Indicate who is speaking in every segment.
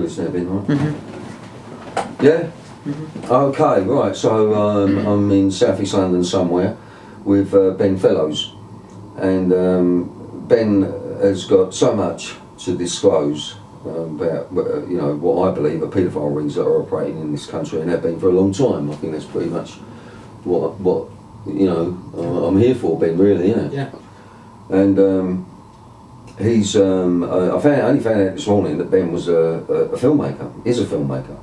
Speaker 1: this now, Ben, right? Yeah? Okay, right, so I'm in South East London somewhere with Ben Fellows, and Ben has got so much to disclose about what I believe are paedophile rings that are operating in this country, and have been for a long time. I think that's pretty much what I'm here for, Ben, really, isn't it?
Speaker 2: Yeah.
Speaker 1: And he's I only found out this morning that Ben was a filmmaker, is a filmmaker.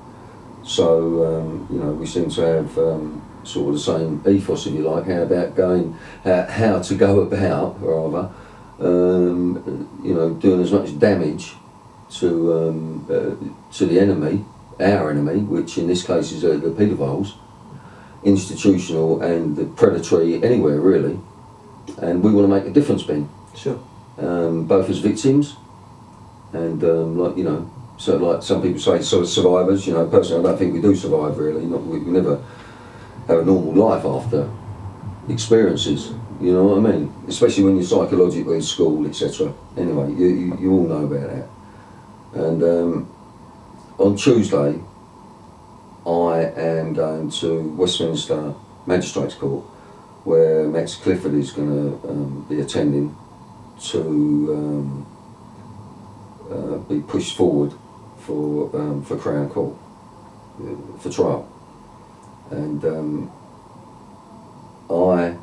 Speaker 1: So we seem to have sort of the same ethos, if you like, how to go about, rather, doing as much damage to the enemy, our enemy, which in this case is the paedophiles, institutional and predatory anywhere really, and we want to make a difference, Ben.
Speaker 2: Sure.
Speaker 1: Both as victims and so like some people say, sort of survivors. Personally, I don't think we do survive really. We never have a normal life after experiences. You know what I mean? Especially when you're psychologically in school, etc. Anyway, you all know about that. And on Tuesday, I am going to Westminster Magistrates Court, where Max Clifford is going to be attending to be pushed forward for Crown Court for trial. And I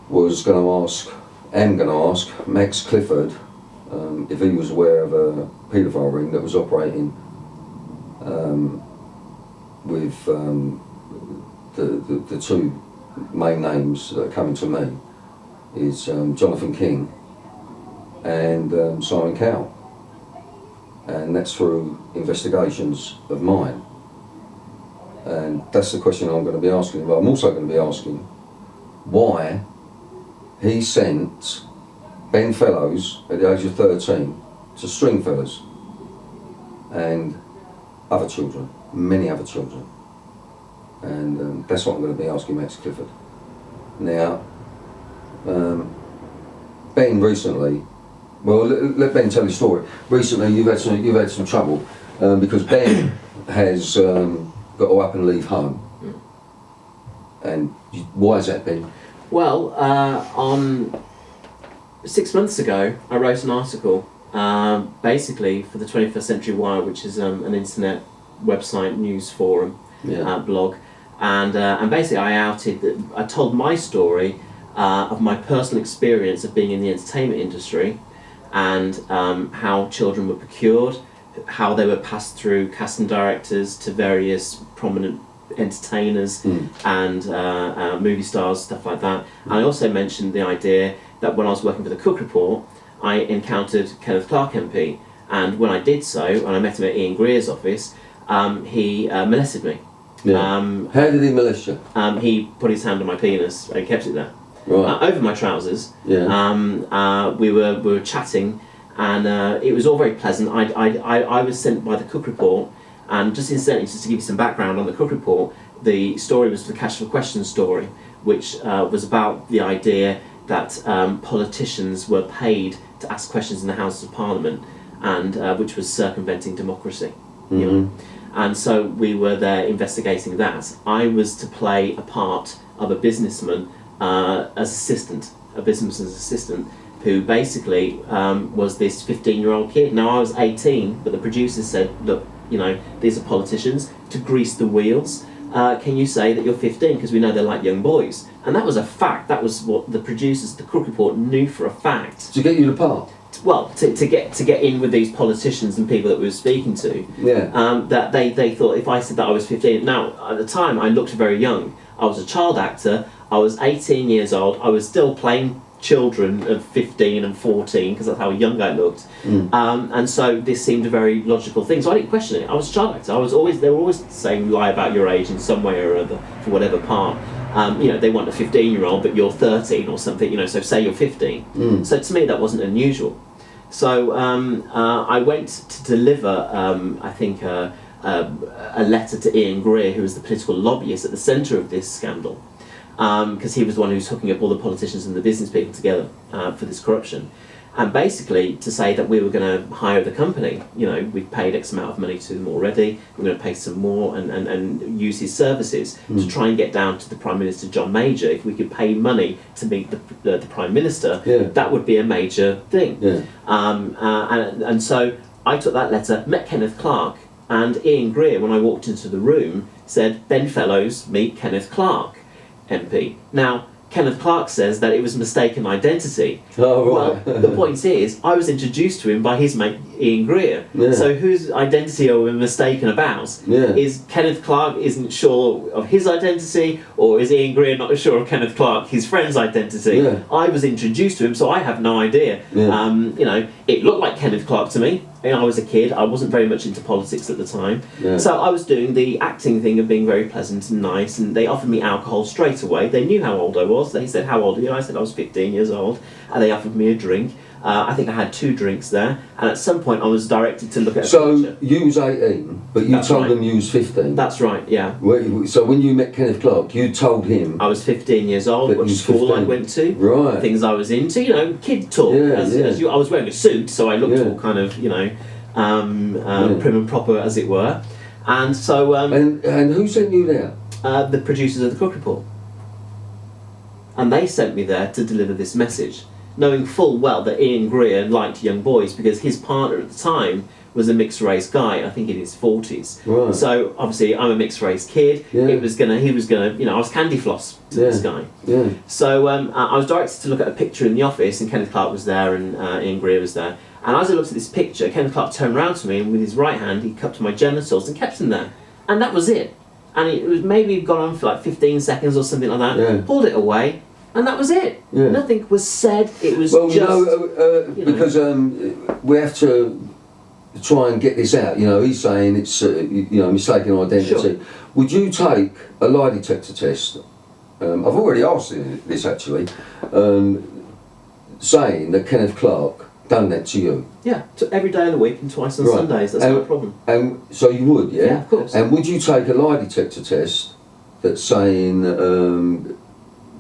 Speaker 1: was going to ask Max Clifford if he was aware of a paedophile ring that was operating with the two main names that are coming to me is Jonathan King and Simon Cowell, and that's through investigations of mine. And that's the question I'm going to be asking, but I'm also going to be asking why he sent Ben Fellows at the age of 13 to Stringfellows and other children, many other children. And that's what I'm going to be asking Max Clifford. Now, Ben recently, well, let Ben tell his story. Recently, you've had some trouble because Ben has got to up and leave home. And why is that, Ben?
Speaker 2: Well, on 6 months ago, I wrote an article, basically for the 21st Century Wire, which is an internet website news forum blog, and basically I told my story of my personal experience of being in the entertainment industry, and how children were procured, how they were passed through casting directors to various prominent entertainers and movie stars, stuff like that. And I also mentioned the idea that when I was working for the Cook Report, I encountered Kenneth Clark MP, and when I did so, and I met him at Ian Greer's office, he molested me.
Speaker 1: Yeah. How did he molest you?
Speaker 2: He put his hand on my penis and kept it there.
Speaker 1: Right.
Speaker 2: Over my trousers.
Speaker 1: Yeah.
Speaker 2: We were chatting, and it was all very pleasant. I was sent by the Cook Report, and just incidentally, just to give you some background on the Cook Report, the story was the Cash for Questions story, which was about the idea that politicians were paid to ask questions in the Houses of Parliament, and which was circumventing democracy. You know? And so we were there investigating that. I was to play a part of a businessman as assistant, a businessman's assistant, who basically was this 15-year-old kid. Now I was 18, but the producers said, look, these are politicians, to grease the wheels. Can you say that you're 15? Because we know they're like young boys. And that was a fact. That was what the producers, the Cook Report, knew for a fact.
Speaker 1: To get you the part?
Speaker 2: Well, to get in with these politicians and people that we were speaking to.
Speaker 1: Yeah.
Speaker 2: That they thought if I said that I was 15. Now, at the time, I looked very young. I was a child actor. I was 18 years old. I was still playing children of 15 and 14 because that's how young I looked. And so this seemed a very logical thing. So I didn't question it. I was a child actor. They were always saying lie about your age in some way or other for whatever part. They want a 15-year-old, but you're 13 or something. So say you're 15. So to me that wasn't unusual. So I went to deliver, I think, a letter to Ian Greer, who was the political lobbyist at the centre of this scandal, because he was the one who was hooking up all the politicians and the business people together for this corruption. and basically to say that we were going to hire the company. You know, we've paid X amount of money to them already, we're going to pay some more and use his services to try and get down to the Prime Minister John Major. If we could pay money to meet the Prime Minister, that would be a major thing. And so I took that letter, met Kenneth Clark, and Ian Greer, when I walked into the room, said, Ben Fellows, meet Kenneth Clark, MP. Now, Kenneth Clark says that it was mistaken identity.
Speaker 1: Oh, right.
Speaker 2: Well, the point is, I was introduced to him by his mate Ian Greer. So whose identity are we mistaken about? Is Kenneth Clark isn't sure of his identity, or is Ian Greer not sure of Kenneth Clark, his friend's identity? I was introduced to him, so I have no idea. You know, it looked like Kenneth Clark to me. You know, I was a kid, I wasn't very much into politics at the time. So I was doing the acting thing of being very pleasant and nice, and they offered me alcohol straight away. They knew how old I was. They said, how old are you? I said I was 15 years old, and they offered me a drink. I think I had 2 drinks there, and at some point I was directed to look at a picture.
Speaker 1: You was 18, but you told them you was 15?
Speaker 2: That's right, yeah.
Speaker 1: So when you met Kenneth Clark, you told him...
Speaker 2: I was 15 years old, what school 15. I went to, things I was into, you know, kid talk. I was wearing a suit, so I looked all kind of, you know, prim and proper, as it were. And so...
Speaker 1: and who sent you there?
Speaker 2: The producers of the Cook Report. And they sent me there to deliver this message, knowing full well that Ian Greer liked young boys because his partner at the time was a mixed race guy, I think in his 40s. So obviously I'm a mixed race kid. He was gonna, you know, I was candy floss to this guy. So I was directed to look at a picture in the office, and Kenneth Clark was there, and Ian Greer was there. And as I looked at this picture, Kenneth Clark turned around to me, and with his right hand he cupped my genitals and kept them there. And that was it. And it was maybe gone on for like 15 seconds or something like that. Pulled it away. And that was it. Nothing was said. It was just...
Speaker 1: you know, because we have to try and get this out. You know, he's saying it's you know, mistaken identity. Would you take a lie detector test? I've already asked this actually, saying that Kenneth Clark done that to you.
Speaker 2: Every day of the week and twice on Sundays. That's no problem.
Speaker 1: And so you would,
Speaker 2: Yeah, of course.
Speaker 1: And would you take a lie detector test that's saying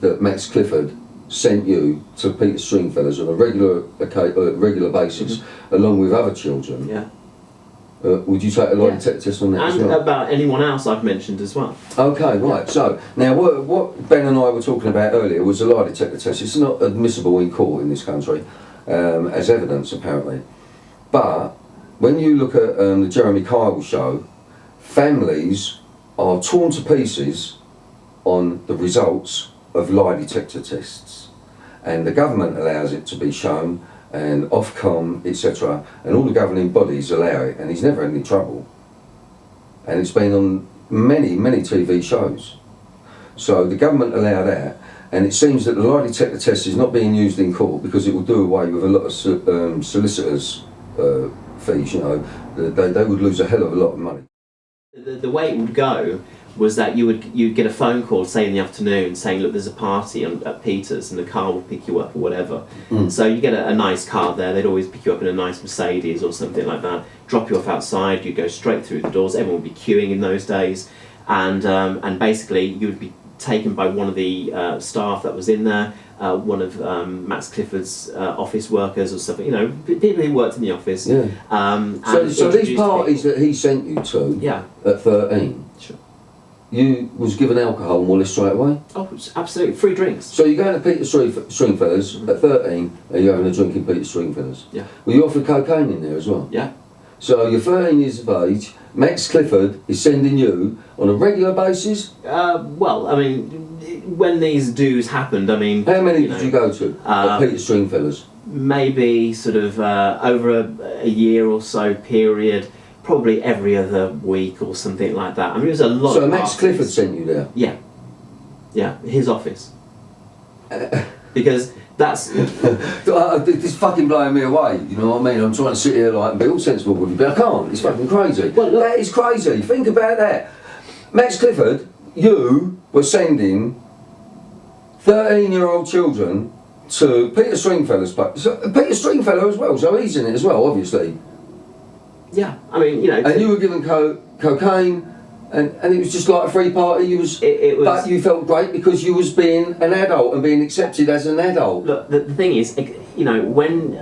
Speaker 1: that Max Clifford sent you to Peter Stringfellows on a regular basis, along with other children? Would you take a lie detector test on that as well?
Speaker 2: And about anyone else I've mentioned as well.
Speaker 1: Okay, right. So now what Ben and I were talking about earlier was a lie detector test. It's not admissible in court in this country as evidence, apparently. But when you look at the Jeremy Kyle show, families are torn to pieces on the results of lie detector tests, and the government allows it to be shown, and Ofcom, etc., and all the governing bodies allow it, and he's never had any trouble, and it's been on many TV shows. So the government allow that, and it seems that the lie detector test is not being used in court because it will do away with a lot of solicitors' fees. You know, they would lose a hell of a lot of money.
Speaker 2: The way it would go was that you'd get a phone call, say in the afternoon, saying, look, there's a party at Peter's, and the car will pick you up or whatever. So you get a nice car there. They'd always pick you up in a nice Mercedes or something like that, drop you off outside, you'd go straight through the doors. Everyone would be queuing in those days, and basically you would be taken by one of the staff that was in there, one of Max Clifford's office workers or something, you know, people who worked in the office.
Speaker 1: So these parties that he sent you to at 13, you was given alcohol more or less straight away?
Speaker 2: Oh, absolutely, free drinks.
Speaker 1: So you're going to Peter Stringfellows at 13, and you're having a drink in Peter Stringfellows? Were you offered cocaine in there as well? So you're 13 years of age, Max Clifford is sending you on a regular basis?
Speaker 2: Well, I mean, when these dues happened, I mean...
Speaker 1: How many did you go to at Peter Stringfellows?
Speaker 2: Maybe sort of over a year or so period, probably every other week or something like that. I mean, it was a lot.
Speaker 1: So Max Clifford sent you there?
Speaker 2: Yeah, his office. Because that's...
Speaker 1: This fucking blowing me away, you know what I mean? I'm trying to sit here like and be all sensible with you, but I can't. It's fucking crazy.
Speaker 2: Well, look,
Speaker 1: that is crazy. Think about that. Max Clifford, you were sending 13-year-old children to Peter Stringfellow's place. So, Peter Stringfellow as well, so he's in it as well, obviously.
Speaker 2: Yeah, I mean, you know...
Speaker 1: And you were given cocaine And it was just like a free party. You was,
Speaker 2: it was,
Speaker 1: but you felt great because you was being an adult and being accepted as an adult.
Speaker 2: Look, the thing is, you know, when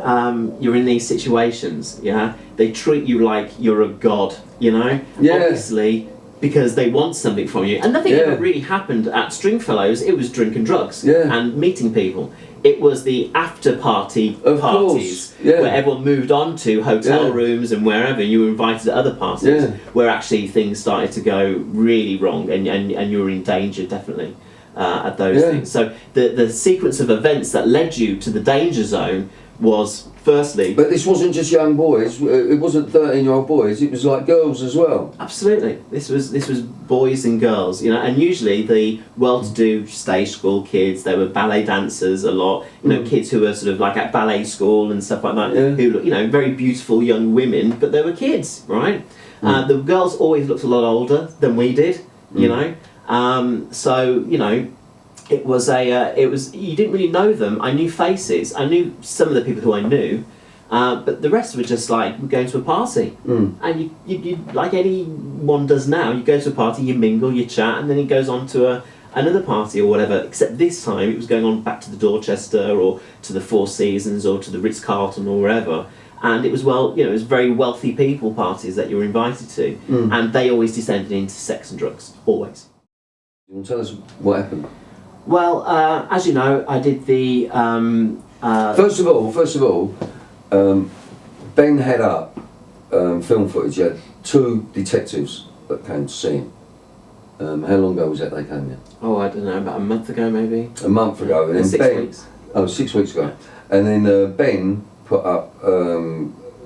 Speaker 2: you're in these situations, yeah, they treat you like you're a god, you know.
Speaker 1: Yeah.
Speaker 2: Obviously, because they want something from you, and nothing ever really happened at Stringfellows. It was drinking drugs and meeting people. It was the after parties where everyone moved on to hotel rooms and wherever you were invited to other parties where actually things started to go really wrong and you were in danger definitely at those things. So the sequence of events that led you to the danger zone was firstly...
Speaker 1: But this wasn't just young boys, it wasn't 13-year-old boys, it was like girls as well.
Speaker 2: Absolutely. This was boys and girls, you know, and usually the well-to-do stage school kids, they were ballet dancers a lot, you know, kids who were sort of like at ballet school and stuff like that, who, you know, very beautiful young women, but they were kids, right? The girls always looked a lot older than we did, you know, so, you know, it was you didn't really know them. I knew faces. I knew some of the people who I knew, but the rest were just like going to a party. And you like anyone does now. You go to a party, you mingle, you chat, and then it goes on to another party or whatever. Except this time it was going on back to the Dorchester or to the Four Seasons or to the Ritz-Carlton or wherever. And it was it was very wealthy people parties that you were invited to, and they always descended into sex and drugs, always.
Speaker 1: You want to tell us what happened?
Speaker 2: Well, as you know, I did the...
Speaker 1: First of all, Ben had up film footage. He had 2 detectives that came to see him. How long ago was that they came here?
Speaker 2: Oh, I don't know, about a month ago maybe?
Speaker 1: A month ago. And then
Speaker 2: 6 weeks.
Speaker 1: Oh, 6 weeks ago. And then Ben put up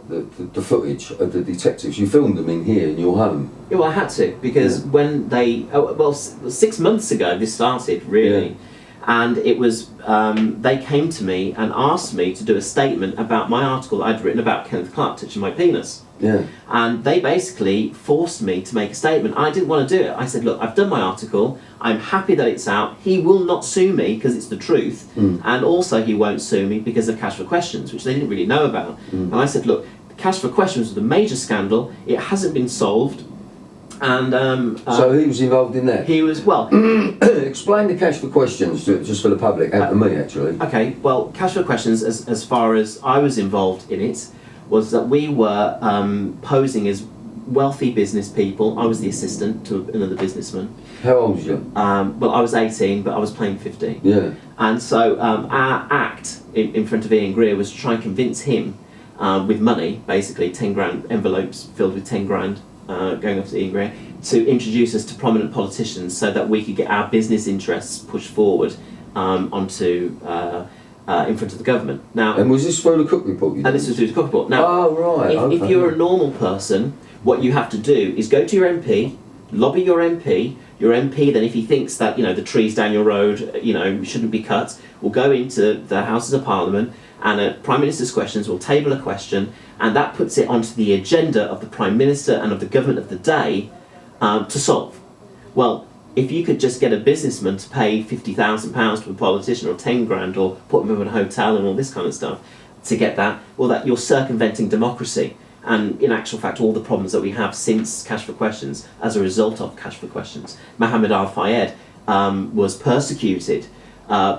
Speaker 1: the footage of the detectives. You filmed them in here in your home.
Speaker 2: Yeah, well, I had to, because when they... well, 6 months ago this started, really. And it was... they came to me and asked me to do a statement about my article that I'd written about Kenneth Clark touching my penis.
Speaker 1: Yeah.
Speaker 2: And they basically forced me to make a statement. I didn't want to do it. I said, look, I've done my article. I'm happy that it's out. He will not sue me because it's the truth. And also he won't sue me because of Cash for Questions, which they didn't really know about. And I said, look, Cash for Questions was a major scandal. It hasn't been solved. And
Speaker 1: so he was involved in that?
Speaker 2: He was, well...
Speaker 1: Explain the Cash for Questions, just for the public, and to me actually.
Speaker 2: Okay, well, Cash for Questions, as far as I was involved in it, was that we were posing as wealthy business people. I was the assistant to another businessman.
Speaker 1: How old was you?
Speaker 2: Well, I was 18, but I was playing 15.
Speaker 1: Yeah.
Speaker 2: And so our act in front of Ian Greer was to try and convince him with money, basically 10 grand envelopes filled with 10 grand going up to Ian Greer, to introduce us to prominent politicians so that we could get our business interests pushed forward onto in front of the government. Now,
Speaker 1: and was this through the Cook Report?
Speaker 2: And this was through the Cook Report. Now,
Speaker 1: oh, right.
Speaker 2: If you're a normal person, what you have to do is go to your MP, lobby your MP. Your MP then, if he thinks that, you know, the trees down your road, you know, shouldn't be cut, will go into the Houses of Parliament, and at Prime Minister's Questions will table a question, and that puts it onto the agenda of the Prime Minister and of the government of the day to solve. Well, if you could just get a businessman to pay £50,000 to a politician, or 10 grand, or put them in a hotel and all this kind of stuff to get that, well, that you're circumventing democracy. And in actual fact, all the problems that we have since Cash for Questions, as a result of Cash for Questions. Mohammed Al-Fayed was persecuted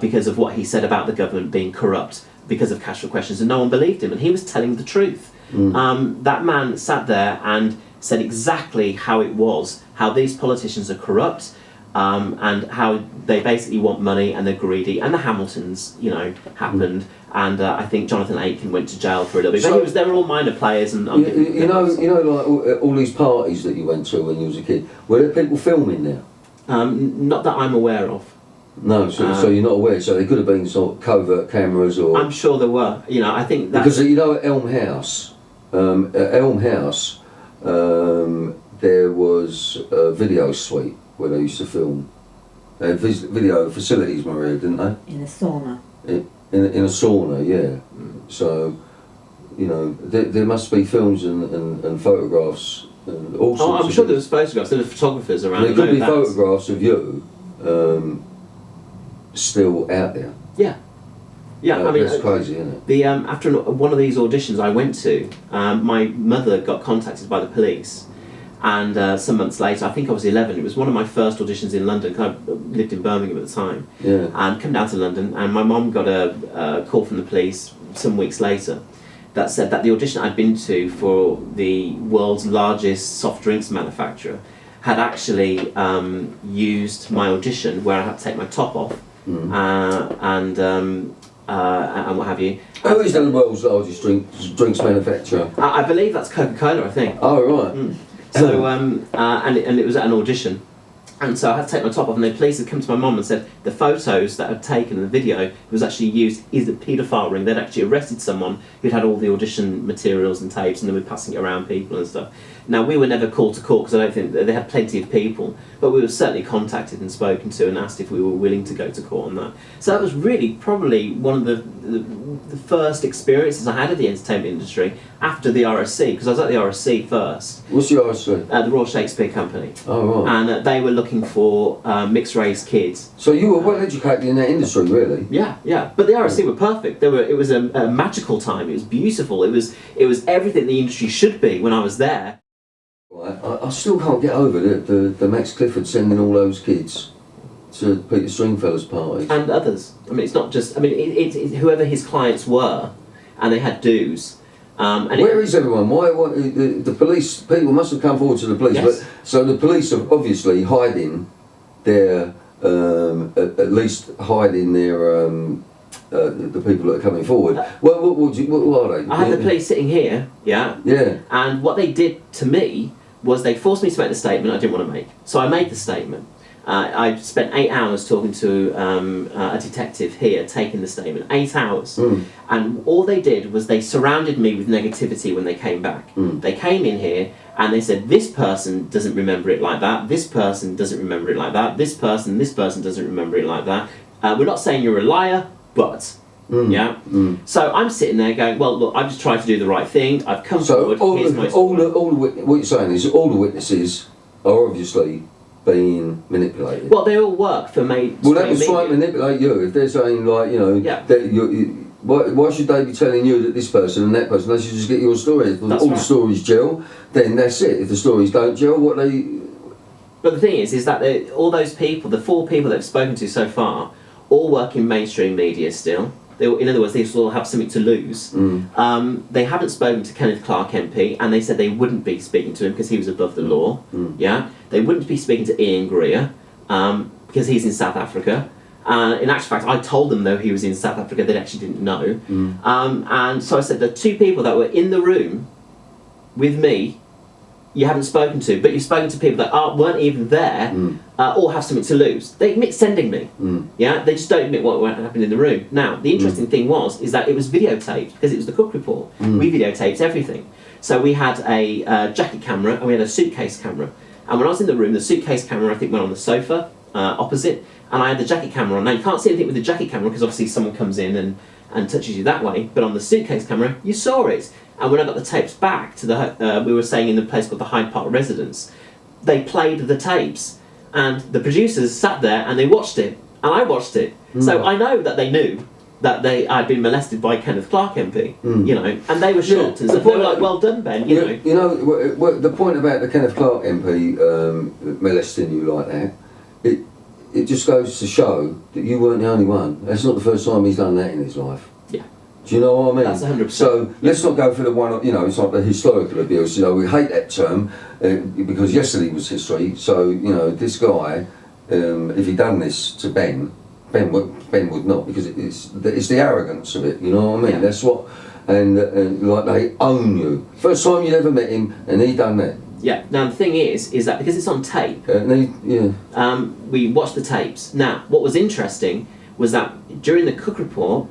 Speaker 2: because of what he said about the government being corrupt because of Cash for Questions, and no one believed him, and he was telling the truth. That man sat there and said exactly how it was, how these politicians are corrupt, and how they basically want money and they're greedy, and the Hamiltons, you know, happened. And I think Jonathan Aitken went to jail for a little bit.
Speaker 1: So,
Speaker 2: but they were all minor players. And
Speaker 1: you know, like all these parties that you went to when you was a kid. Were there people filming there?
Speaker 2: Not that I'm aware of.
Speaker 1: No, so you're not aware. So there could have been sort of covert cameras, or
Speaker 2: I'm sure there were. You know, I think that
Speaker 1: because you know at Elm House, there was a video suite where they used to film. They had video facilities, Maria, didn't they?
Speaker 3: In a sauna.
Speaker 1: In a sauna, yeah. So, you know, there must be films and photographs and all sorts of
Speaker 2: I'm sure there was photographs. There were photographers around.
Speaker 1: There could be photographs of you still out there.
Speaker 2: Yeah. Yeah, I mean,
Speaker 1: that's crazy, isn't it?
Speaker 2: The after one of these auditions I went to, my mother got contacted by the police, And some months later, I think I was 11, it was one of my first auditions in London, because I lived in Birmingham at the time.
Speaker 1: Yeah.
Speaker 2: And come down to London, and my mum got a call from the police some weeks later that said that the audition I'd been to for the world's largest soft drinks manufacturer had actually used my audition where I had to take my top off and what have you.
Speaker 1: Who is the world's largest drinks manufacturer?
Speaker 2: I believe that's Coca-Cola, I think.
Speaker 1: Oh, right.
Speaker 2: So, and it was at an audition. And so I had to take my top off, and the police had come to my mum and said the photos that I'd taken in the video was actually used is a paedophile ring. They'd actually arrested someone who'd had all the audition materials and tapes, and they were passing it around people and stuff. Now, we were never called to court because I don't think they had plenty of people, but we were certainly contacted and spoken to and asked if we were willing to go to court on that. So that was really probably one of the first experiences I had of the entertainment industry after the RSC, because I was at the RSC first.
Speaker 1: What's the RSC?
Speaker 2: The Royal Shakespeare Company.
Speaker 1: Oh, right.
Speaker 2: And they were looking for mixed-race kids.
Speaker 1: So you were well educated in that industry, really?
Speaker 2: Yeah, yeah. But the RSC were perfect. It was a magical time. It was beautiful. It was everything the industry should be when I was there.
Speaker 1: I still can't get over the Max Clifford sending all those kids to Peter Stringfellow's parties.
Speaker 2: And others. I mean, it's not just... I mean, it's whoever his clients were, and they had dues.
Speaker 1: Where is everyone? Why the police, people must have come forward to the police,
Speaker 2: yes.
Speaker 1: But so the police are obviously hiding their, at least hiding their, the people that are coming forward. What are they?
Speaker 2: I had the police sitting here, yeah?
Speaker 1: Yeah.
Speaker 2: And what they did to me was they forced me to make the statement I didn't want to make. So I made the statement. I spent 8 hours talking to a detective here, taking the statement. 8 hours. And all they did was they surrounded me with negativity when they came back. They came in here and they said, this person doesn't remember it like that, this person doesn't remember it like that, this person doesn't remember it like that. We're not saying you're a liar, but... Yeah. So I'm sitting there going, well, look, I've just tried to do the right thing. I've come forward.
Speaker 1: What you're saying is all the witnesses are obviously being manipulated.
Speaker 2: Well, they all work for me.
Speaker 1: Well, they will try to manipulate you if they're saying, like, you know, that why should they be telling you that this person and that person? They should just get your story. If all the stories gel, then that's it. If the stories don't gel, what they...
Speaker 2: But the thing is that all those people, the 4 people that I've spoken to so far, all work in mainstream media still. In other words, they still have something to lose. They haven't spoken to Kenneth Clark MP, and they said they wouldn't be speaking to him because he was above the law. Yeah, they wouldn't be speaking to Ian Greer because he's in South Africa. In actual fact, I told them though he was in South Africa, they actually didn't know. And so I said the 2 people that were in the room with me, you haven't spoken to, but you've spoken to people that weren't even there, or have something to lose. They admit sending me. Yeah, they just don't admit what happened in the room. Now, the interesting thing is that it was videotaped because it was the Cook report. We videotaped everything. So we had a jacket camera and we had a suitcase camera. And when I was in the room, the suitcase camera I think went on the sofa opposite, and I had the jacket camera on. Now you can't see anything with the jacket camera because obviously someone comes in and touches you that way. But on the suitcase camera, you saw it. And when I got the tapes back to the, we were staying in the place called the Hyde Park Residence, they played the tapes, and the producers sat there and they watched it, and I watched it. So I know that they knew that I'd been molested by Kenneth Clark MP, you know, and they were shocked and said, they were like, well done, Ben, you know.
Speaker 1: You know, the point about the Kenneth Clark MP molesting you like that, it just goes to show that you weren't the only one. That's not the first time he's done that in his life.
Speaker 2: Yeah.
Speaker 1: Do you know what I mean?
Speaker 2: That's 100%.
Speaker 1: So let's not go for the one, you know, it's like the historical abuse. You know, we hate that term because yesterday was history. So, you know, this guy, if he'd done this to Ben would not, because it's the arrogance of it. You know what I mean?
Speaker 2: Yeah.
Speaker 1: That's what, and like they own you. First time you'd ever met him, and he done that.
Speaker 2: Yeah. Now the thing is that because it's on tape, we watched the tapes. Now, what was interesting was that during the Cook report,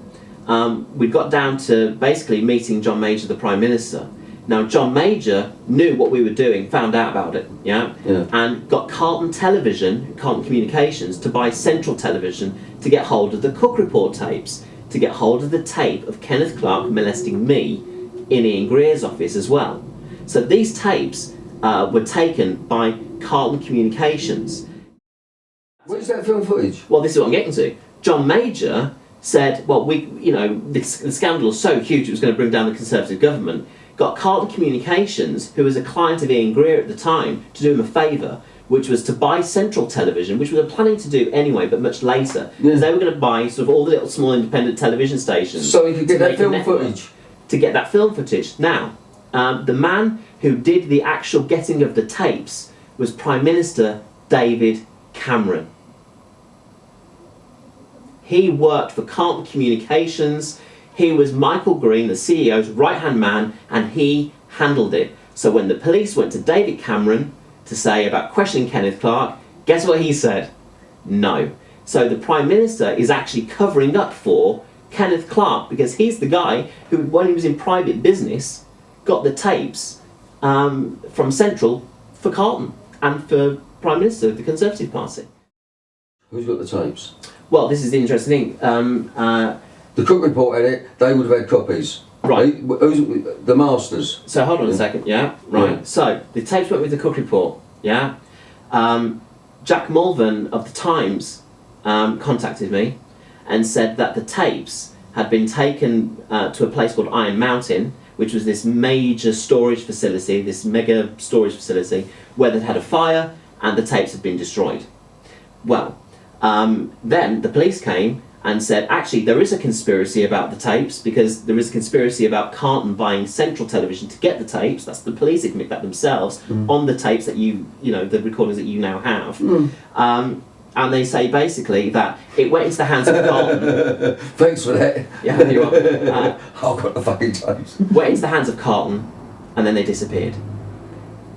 Speaker 2: we got down to basically meeting John Major, the Prime Minister. Now, John Major knew what we were doing, found out about it, and got Carlton Television, Carlton Communications, to buy Central Television to get hold of the Cook report tapes, to get hold of the tape of Kenneth Clark molesting me in Ian Greer's office as well. So these tapes were taken by Carlton Communications.
Speaker 1: What is that film footage?
Speaker 2: Well, this is what I'm getting to. John Major said, well, the scandal was so huge it was going to bring down the Conservative government, got Carlton Communications, who was a client of Ian Greer at the time, to do him a favour, which was to buy Central Television, which we were planning to do anyway, but much later. Because they were going to buy sort of all the little small independent television stations.
Speaker 1: So he could get that film footage.
Speaker 2: To get that film footage. Now, the man who did the actual getting of the tapes was Prime Minister David Cameron. He worked for Carlton Communications. He was Michael Green, the CEO's right-hand man, and he handled it. So when the police went to David Cameron to say about questioning Kenneth Clark, guess what he said? No. So the Prime Minister is actually covering up for Kenneth Clark, because he's the guy who, when he was in private business, got the tapes from Central for Carlton and for Prime Minister of the Conservative Party.
Speaker 1: Who's got the tapes?
Speaker 2: Well, this is the interesting thing.
Speaker 1: The Cook Report had it, they would have had copies.
Speaker 2: Right.
Speaker 1: Who's the masters?
Speaker 2: So hold on a second, yeah, right.
Speaker 1: Yeah.
Speaker 2: So the tapes went with the Cook Report, yeah. Jack Mulvern of the Times contacted me and said that the tapes had been taken to a place called Iron Mountain, which was this major storage facility, this mega storage facility, where they'd had a fire and the tapes had been destroyed. Well, then the police came and said, actually, there is a conspiracy about the tapes, because there is a conspiracy about Carlton buying Central Television to get the tapes. That's the police admit that themselves on the tapes that you know, the recordings that you now have. And they say basically that it went into the hands of Carlton.
Speaker 1: Thanks for that.
Speaker 2: Yeah, you are.
Speaker 1: I've got the fucking tapes.
Speaker 2: Went into the hands of Carlton, and then they disappeared.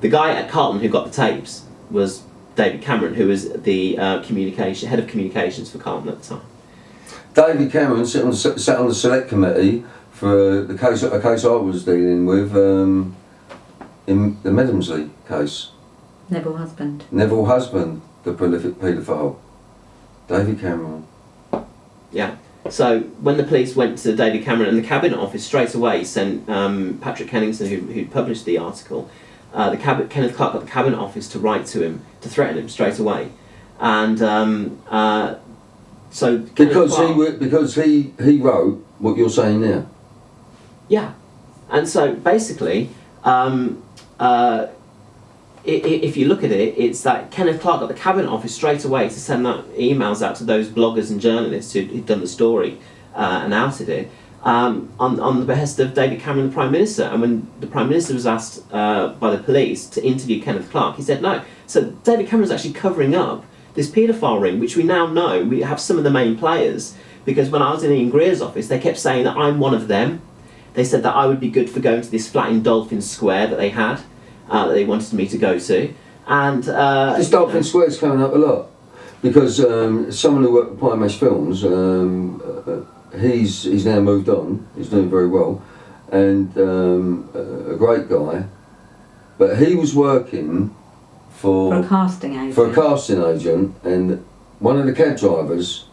Speaker 2: The guy at Carlton who got the tapes was David Cameron, who was the head of communications for Carlton at the time.
Speaker 1: David Cameron sat on the select committee for a case I was dealing with in the Medhamsley case.
Speaker 3: Neville Husband.
Speaker 1: Neville Husband, the prolific paedophile. David Cameron.
Speaker 2: Yeah. So when the police went to David Cameron, and the Cabinet Office straight away sent Patrick Kenningson, who published the article, Kenneth Clark got the Cabinet Office to write to him, to threaten him straight away. And so
Speaker 1: because he wrote what you're saying now.
Speaker 2: Yeah, and so basically, if you look at it, it's that Kenneth Clark got the Cabinet Office straight away to send that emails out to those bloggers and journalists who'd done the story and outed it on the behest of David Cameron, the Prime Minister. And when the Prime Minister was asked by the police to interview Kenneth Clark, he said no. So David Cameron's actually covering up this paedophile ring, which we now know, we have some of the main players, because when I was in Ian Greer's office, they kept saying that I'm one of them. They said that I would be good for going to this flat in Dolphin Square that they had, that they wanted me to go to. And
Speaker 1: this Dolphin Square is coming up a lot, because someone who worked at pienmashfilms, he's now moved on, he's doing very well, and a great guy, but he was working for
Speaker 3: a casting agent.
Speaker 1: For a casting agent, and one of the cab drivers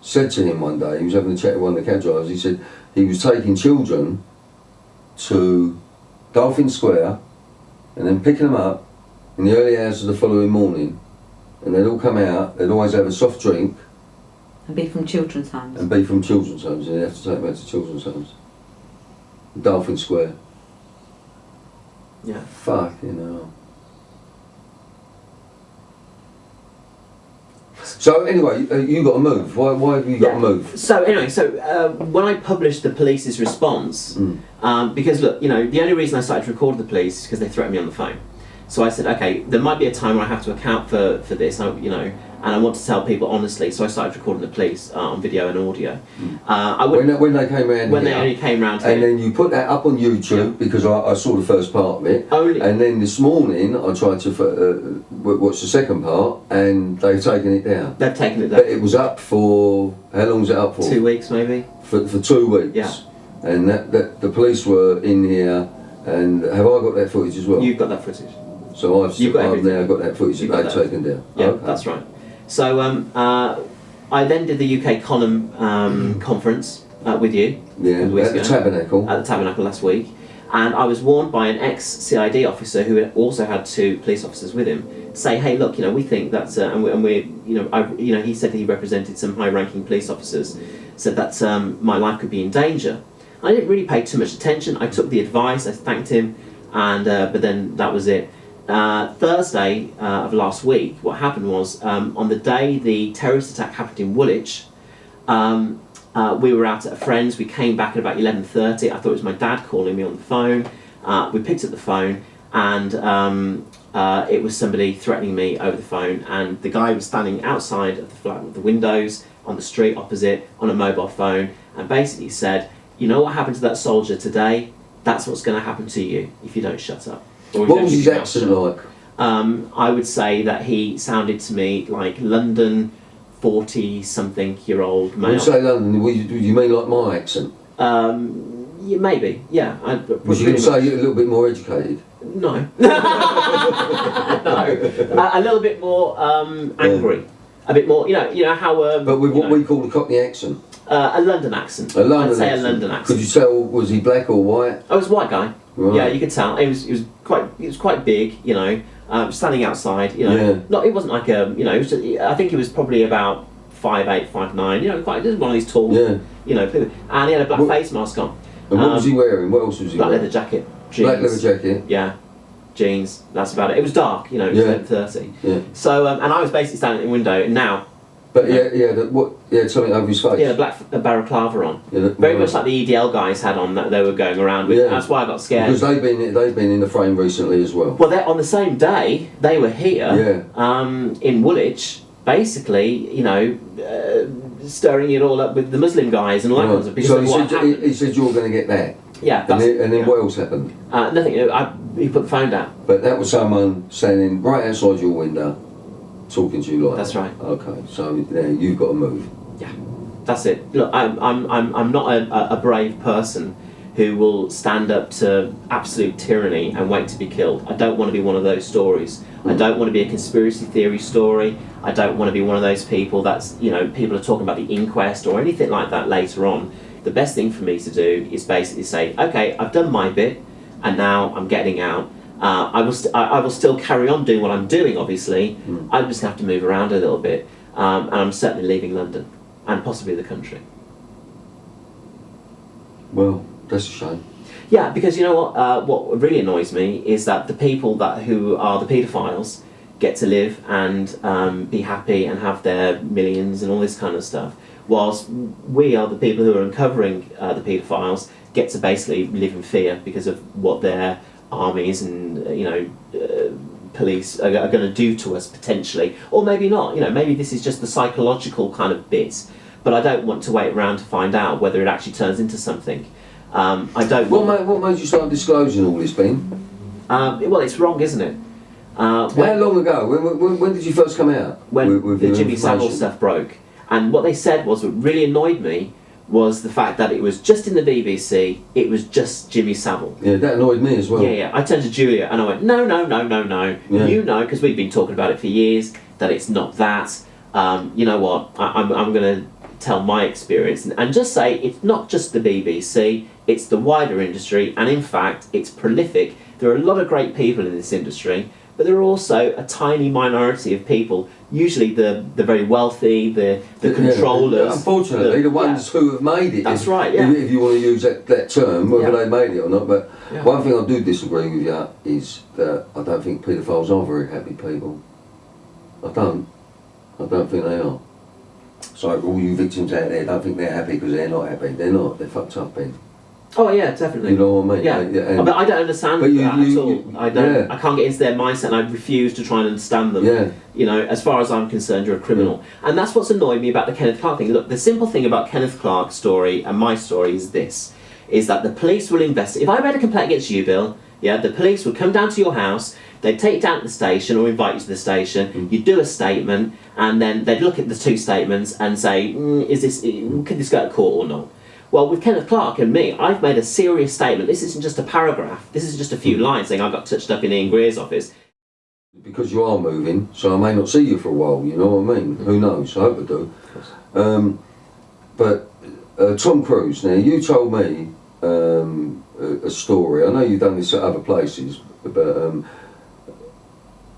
Speaker 1: said to him one day, he was having a chat with one of the cab drivers, he said he was taking children to Dolphin Square and then picking them up in the early hours of the following morning, and they'd all come out, they'd always have a soft drink.
Speaker 3: And be from children's homes.
Speaker 1: And be from children's homes, and they'd have to take them back to children's homes. Dolphin Square.
Speaker 2: Yeah.
Speaker 1: Fucking hell. So anyway, you got to move. Why have you got to move?
Speaker 2: So anyway, when I published the police's response, because look, you know, the only reason I started to record the police is because they threatened me on the phone. So I said, okay, there might be a time where I have to account for this, you know, and I want to tell people honestly. So I started recording the police on video and audio.
Speaker 1: When they came around,
Speaker 2: when they only came round here,
Speaker 1: and then you put that up on YouTube because I saw the first part of it. And then this morning I tried to watch the second part, and they've taken it down.
Speaker 2: They've taken it down.
Speaker 1: But it was up for how long was it up for?
Speaker 2: 2 weeks maybe.
Speaker 1: For 2 weeks.
Speaker 2: Yeah.
Speaker 1: And that the police were in here, and have I got that footage as well?
Speaker 2: You've got that footage.
Speaker 1: So I've now got that footage that they've taken down.
Speaker 2: Yeah,
Speaker 1: okay.
Speaker 2: That's right. So I then did the UK column conference with you.
Speaker 1: Yeah, at the Tabernacle.
Speaker 2: At the Tabernacle last week. And I was warned by an ex-CID officer who also had 2 police officers with him, to say, hey, look, you know, we think that, he said he represented some high-ranking police officers, said that my life could be in danger. I didn't really pay too much attention. I took the advice, I thanked him, and but then that was it. Thursday of last week, what happened was, on the day the terrorist attack happened in Woolwich, we were out at a friend's. We came back at about 11:30. I thought it was my dad calling me on the phone. We picked up the phone, and it was somebody threatening me over the phone, and the guy was standing outside of the flat with the windows on the street opposite on a mobile phone, and basically said, "You know what happened to that soldier today? That's what's going to happen to you if you don't shut up."
Speaker 1: What was his accent like?
Speaker 2: I would say that he sounded to me like London 40-something-year-old male.
Speaker 1: When you say London, would you mean like my accent?
Speaker 2: Yeah, maybe, yeah.
Speaker 1: Was you going to say you're a little bit more educated?
Speaker 2: No. No. A little bit more angry. A bit more, you know how...
Speaker 1: but with what we call the Cockney accent?
Speaker 2: A London accent.
Speaker 1: A London
Speaker 2: I'd say
Speaker 1: accent.
Speaker 2: a London accent.
Speaker 1: Could you tell, was he black or white?
Speaker 2: Oh, it was a white guy.
Speaker 1: Right.
Speaker 2: Yeah, you could tell. He was quite big, you know, standing outside, you know.
Speaker 1: Yeah.
Speaker 2: Not, it wasn't like a, you know, it was just, I think he was probably about 5'8", 5'9", you know, quite, just one of these tall,
Speaker 1: Yeah.
Speaker 2: you know, and he had a black face mask on.
Speaker 1: And what was he wearing? What else was he
Speaker 2: Black
Speaker 1: wearing?
Speaker 2: leather jacket, jeans.
Speaker 1: Black leather jacket?
Speaker 2: Yeah, jeans, that's about it. It was dark, you know, it was 11:30.
Speaker 1: Yeah.
Speaker 2: So, and I was basically standing at the window, and now...
Speaker 1: But he had something over his face?
Speaker 2: Yeah, a balaclava on.
Speaker 1: Yeah,
Speaker 2: very much like the EDL guys had on that they were going around with.
Speaker 1: Yeah.
Speaker 2: That's why I got scared.
Speaker 1: Because they've been in the frame recently as well.
Speaker 2: Well, on the same day, they were here,
Speaker 1: Yeah.
Speaker 2: in Woolwich, basically, you know, stirring it all up with the Muslim guys and all that kind of stuff. Because
Speaker 1: so
Speaker 2: of what happened.
Speaker 1: he said you were going to get that?
Speaker 2: Yeah.
Speaker 1: And then what else happened?
Speaker 2: Nothing, he put the phone down.
Speaker 1: But that was someone standing right outside your window, talking to you like
Speaker 2: That's
Speaker 1: that.
Speaker 2: right.
Speaker 1: Okay, so now you've got to move.
Speaker 2: Yeah, that's it. Look, I'm not a brave person who will stand up to absolute tyranny and wait to be killed. I don't want to be one of those stories. I don't want to be a conspiracy theory story. I don't want to be one of those people that's, you know, people are talking about the inquest or anything like that later on. The best thing for me to do is basically say, okay, I've done my bit, and now I'm getting out. I will still carry on doing what I'm doing, obviously. I'm just going to have to move around a little bit. And I'm certainly leaving London, and possibly the country.
Speaker 1: Well, that's a shame.
Speaker 2: Yeah, because you know what really annoys me is that the people who are the paedophiles get to live and be happy and have their millions and all this kind of stuff, whilst we are the people who are uncovering the paedophiles get to basically live in fear because of what their armies and police are going to do to us potentially, or maybe not. You know, maybe this is just the psychological kind of bit, but I don't want to wait around to find out whether it actually turns into something. I don't.
Speaker 1: What made you start disclosing all this, Ben?
Speaker 2: Well, it's wrong, isn't it?
Speaker 1: How long ago? When did you first come out?
Speaker 2: When
Speaker 1: with
Speaker 2: the
Speaker 1: your
Speaker 2: Jimmy Savile
Speaker 1: information?
Speaker 2: stuff broke, and what they said was what really annoyed me was the fact that it was just in the BBC. It was just Jimmy Savile.
Speaker 1: Yeah, that annoyed me as well.
Speaker 2: Yeah. I turned to Julia and I went, no.
Speaker 1: Yeah.
Speaker 2: You know, because we've been talking about it for years, that it's not that. You know what? I'm going to tell my experience and just say it's not just the BBC. It's the wider industry, and in fact, it's prolific. There are a lot of great people in this industry, but there are also a tiny minority of people, usually the very wealthy, the controllers.
Speaker 1: Unfortunately, the ones who have made it.
Speaker 2: That's right, yeah.
Speaker 1: If you want to use that term, whether they made it or not. But
Speaker 2: Yeah.
Speaker 1: one thing I do disagree with you is that I don't think paedophiles are very happy people. I don't think they are. So all you victims out there don't think they're happy because they're not happy. They're not. They're fucked up, Ben.
Speaker 2: Oh yeah, definitely.
Speaker 1: You know what I mean?
Speaker 2: Yeah, but I don't understand that at all. I don't.
Speaker 1: Yeah.
Speaker 2: I can't get into their mindset, and I refuse to try and understand them.
Speaker 1: Yeah.
Speaker 2: You know, as far as I'm concerned, you're a criminal, and that's what's annoyed me about the Kenneth Clark thing. Look, the simple thing about Kenneth Clark's story and my story is this: is that the police will investigate. If I made a complaint against you, Bill, yeah, the police would come down to your house. They'd take you down to the station or invite you to the station. You'd do a statement, and then they'd look at the two statements and say, could this go to court or not? Well, with Kenneth Clark and me, I've made a serious statement. This isn't just a paragraph. This is just a few lines saying I got touched up in Ian Greer's office.
Speaker 1: Because you are moving, so I may not see you for a while, you know what I mean? Who knows? I hope I do. But Tom Cruise, now you told me a story. I know you've done this at other places, but